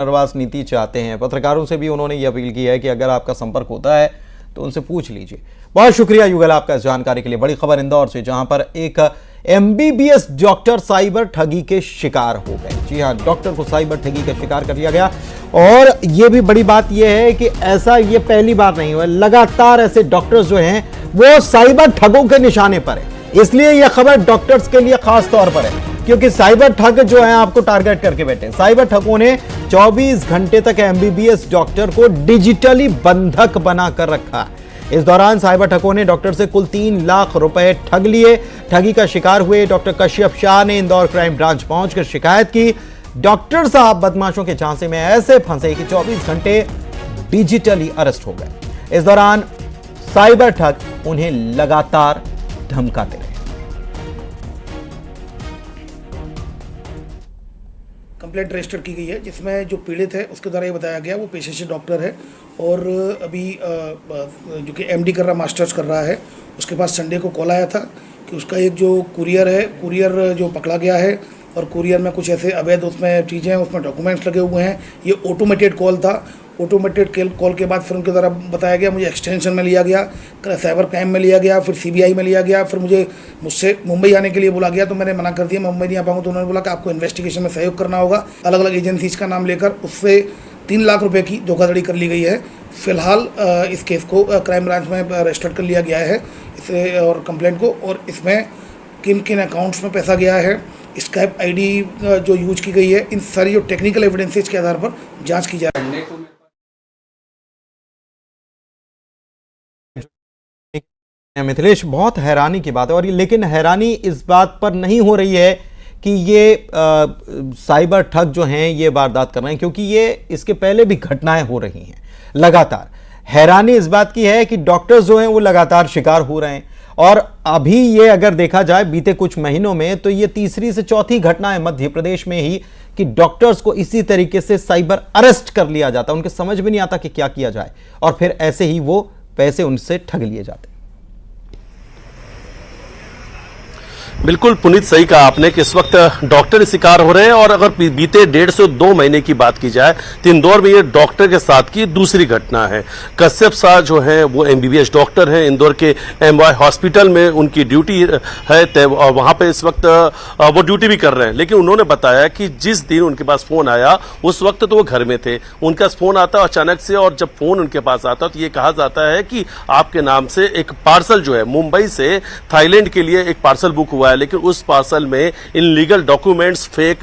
पुनर्वास नीति चाहते हैं। पत्रकारों से भी उन्होंने ये अपील की है कि अगर आपका संपर्क होता है तो उनसे पूछ लीजिए। बहुत शुक्रिया युगल आपका इस जानकारी के लिए। बड़ी खबर इंदौर से, जहां पर एक एमबीबीएस डॉक्टर साइबर ठगी के शिकार हो गए। जी हां, डॉक्टर को साइबर ठगी का शिकार कर लिया गया। और यह भी बड़ी बात यह है कि ऐसा ये पहली बार नहीं हुआ, लगातार ऐसे डॉक्टर्स जो हैं वो साइबर ठगों के निशाने पर है। इसलिए यह खबर डॉक्टर्स के लिए खास तौर पर है, क्योंकि साइबर ठग जो है आपको टारगेट करके बैठे। साइबर ठगों ने 24 घंटे तक एमबीबीएस डॉक्टर को डिजिटली बंधक बनाकर रखा। इस दौरान साइबर ठगों ने डॉक्टर से कुल 3 लाख रुपए ठग लिए। ठगी का शिकार हुए डॉक्टर कश्यप शाह ने इंदौर क्राइम ब्रांच पहुंचकर शिकायत की। डॉक्टर साहब बदमाशों के झांसे में ऐसे फंसे कि 24 घंटे डिजिटली अरेस्ट हो गए। इस दौरान साइबर ठग उन्हें लगातार धमकाते रहे। कंप्लेंट रजिस्टर की गई है, जिसमें जो पीड़ित है उसके द्वारा ये बताया गया वो पेशे से डॉक्टर है और अभी जो कि एमडी कर रहा, मास्टर्स कर रहा है। उसके पास संडे को कॉल आया था कि उसका एक जो कुरियर जो पकड़ा गया है और कुरियर में कुछ ऐसे अवैध उसमें चीज़ें, उसमें डॉक्यूमेंट्स लगे हुए हैं। ये ऑटोमेटेड कॉल था। ऑटोमेटेड कॉल के बाद फिर उनके द्वारा बताया गया, मुझे एक्सटेंशन में लिया गया, साइबर क्राइम में लिया गया, फिर सीबीआई में लिया गया, फिर मुझसे मुंबई आने के लिए बोला गया। तो मैंने मना कर दिया, मैं मुंबई नहीं आ पाऊँगा। तो उन्होंने बोला कि आपको इन्वेस्टिगेशन में सहयोग करना होगा। अलग अलग एजेंसीज का नाम लेकर उससे 3 लाख रुपए की धोखाधड़ी कर ली गई है। फिलहाल इस केस को क्राइम ब्रांच में रजिस्टर कर लिया गया है इसे और कंप्लेंट को। और इसमें किन किन अकाउंट्स में पैसा गया है, स्काइप आईडी जो यूज की गई है, इन सारी जो टेक्निकल एविडेंसेज के आधार पर जांच की जा रही है। मिथिलेश, बहुत हैरानी की बात है। और लेकिन हैरानी इस बात पर नहीं हो रही है कि ये साइबर ठग जो हैं ये वारदात कर रहे हैं, क्योंकि ये इसके पहले भी घटनाएं हो रही हैं लगातार। हैरानी इस बात की है कि डॉक्टर्स जो हैं वो लगातार शिकार हो रहे हैं। और अभी ये अगर देखा जाए बीते कुछ महीनों में, तो ये तीसरी से चौथी घटना है मध्य प्रदेश में ही कि डॉक्टर्स को इसी तरीके से साइबर अरेस्ट कर लिया जाता। उनके समझ में नहीं आता कि क्या किया जाए, और फिर ऐसे ही वो पैसे उनसे ठग लिए जाते। बिल्कुल पुनीत, सही कहा आपने कि इस वक्त डॉक्टर शिकार हो रहे हैं। और अगर बीते 1.5 से 2 महीने की बात की जाए तो इंदौर में ये डॉक्टर के साथ की दूसरी घटना है। कश्यप शाह जो है वो एमबीबीएस डॉक्टर हैं। इंदौर के एमवाय हॉस्पिटल में उनकी ड्यूटी है और वहां पे इस वक्त वो ड्यूटी भी कर रहे हैं। लेकिन उन्होंने बताया कि जिस दिन उनके पास फोन आया उस वक्त तो वो घर में थे। उनका फोन आता अचानक से, और जब फोन उनके पास आता तो ये कहा जाता है कि आपके नाम से एक पार्सल जो है मुंबई से थाईलैंड के लिए एक पार्सल बुक हुआ है, लेकिन उस पार्सल में इनलीगल डॉक्यूमेंट्स, फेक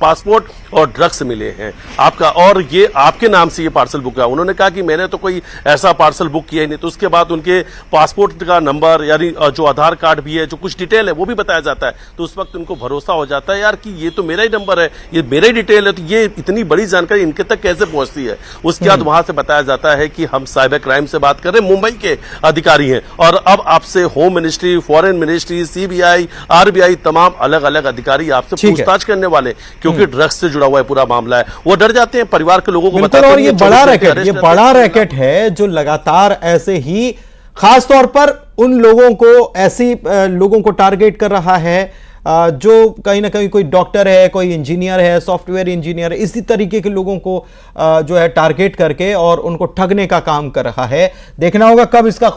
पासपोर्ट और ड्रग्स मिले हैं आपका, और ये आपके नाम से ये पार्सल बुक है। उन्होंने कहा कि मैंने तो कोई ऐसा पार्सल बुक किया ही नहीं। तो उसके बाद उनके पासपोर्ट का नंबर, यानी जो आधार कार्ड भी है, जो कुछ डिटेल है वो भी बताया जाता है। तो उस वक्त उनको भरोसा हो जाता है यार कि ये तो मेरा ही नंबर है, ये मेरा ही डिटेल है, तो ये इतनी बड़ी जानकारी इनके तक कैसे पहुंचती है। उसके बाद वहां से बताया जाता है कि हम साइबर क्राइम से बात कर रहे हैं, मुंबई के अधिकारी हैं, और अब आपसे home ministry, foreign ministry, CBI, RBI, तमाम अलग अलग अधिकारी आपसे पूछताछ करने वाले, क्योंकि ड्रग्स से जुड़ा हुआ है पूरा मामला है। वो डर जाते हैं, परिवार के लोगों को बताते हैं। और ये बड़ा रैकेट है जो लगातार ऐसे ही खास तौर पर उन लोगों को, ऐसी लोगों को टारगेट कर रहा है जो कहीं ना कहीं कोई डॉक्टर है, कोई इंजीनियर है, सॉफ्टवेयर इंजीनियर है, इसी तरीके के लोगों को जो है टारगेट करके और उनको ठगने का काम कर रहा है। देखना होगा कब इसका